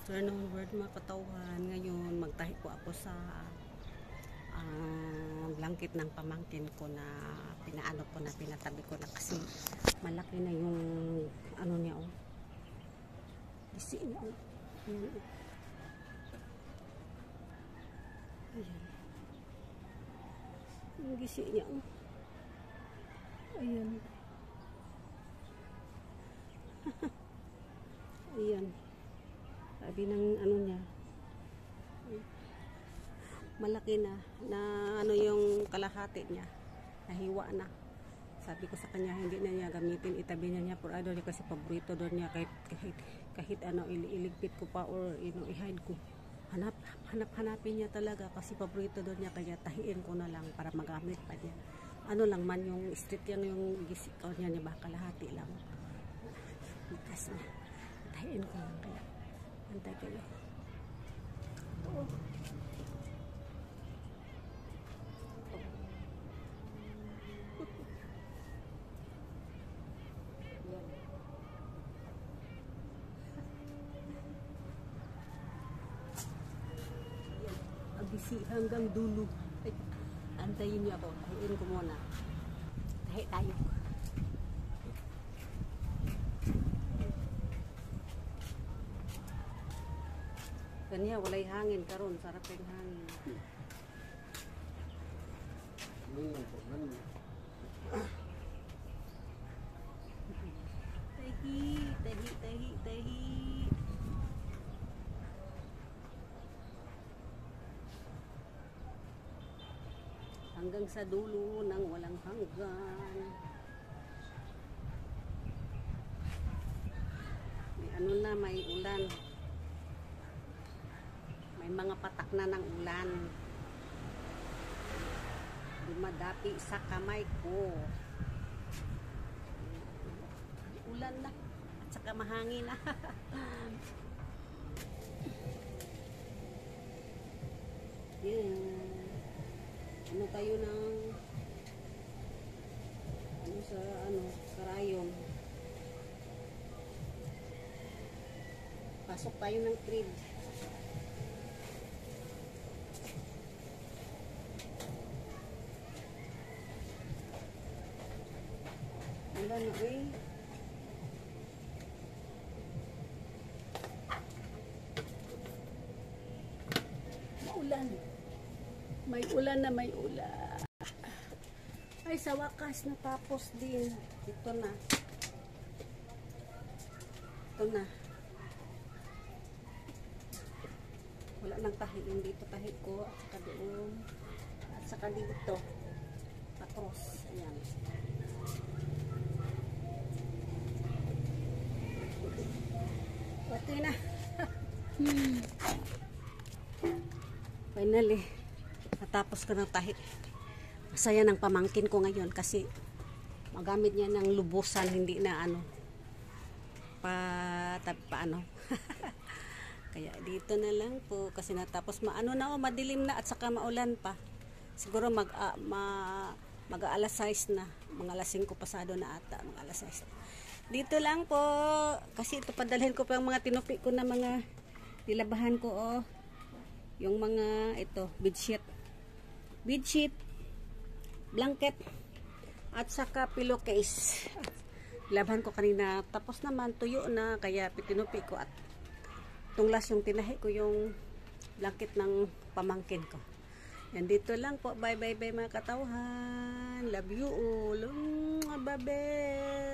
Afternoon word mga katauhan. Ngayon magtahi po ako sa blanket ng pamangkin ko na pinaano ko na pinatabi ko na kasi malaki na yung ano niya oh. Isi niya oh. Ayan. Yung gisi niya oh. Ayan. Ayan. Sabi ng ano niya, malaki na ano yung kalahati niya, nahiwa na. Sabi ko sa kanya, hindi na niya gamitin, itabi niya for idol kasi paborito doon niya kahit ano iligpit ko pa or i-hide ko. Hanapin niya talaga kasi paborito doon niya, kaya tahiin ko na lang para magamit pa niya. Ano lang man yung street yan, yung gisikaw niya ba kalahati lang. Likas na. Tahiin ko lang kaya. Antay kayo. Oh. Abisi hanggang dulo. Ay, antayin niyo ako. Tahiin ko muna. Tahi tayo. Kanya walay hangin karon, sarap yung hangin. Tahi. Hanggang sa dulo ng walang hanggan. May ano na, may ulan. May mga patak na ng ulan. Dumadapi sa kamay ko. Ulan na. At saka mahangin na. Yan. Ano tayo ng ano sa ano, karayom. Pasok tayo ng crib. Wala na eh. Maulan. May ulan na may ulan. Ay, sa wakas natapos din. Ito na. Ito na. Wala nang tahiin dito. Tahi ko. At saka doon. At saka dito. Patros. Ayan. Okay na. Finally. Natapos ko ng tahi. Masaya ng pamangkin ko ngayon kasi magamit niya ng lubusan, hindi na ano paano. Kaya dito na lang po kasi natapos maano na madilim na at saka maulan pa. Siguro mag-alas 6 na, mga alas 5 pasado na ata, mga alas 6. Dito lang po kasi ito padalhin ko pa yung mga tinupi ko na mga nilabahan ko oh. Yung mga ito, bedsheet, blanket, at saka pillowcase. Laban ko kanina, tapos naman tuyo na, kaya tinupi ko at tunglas yung tinahi ko yung blanket ng pamangkin ko. Yan dito lang po. Bye mga katauhan. Love you all. Babel.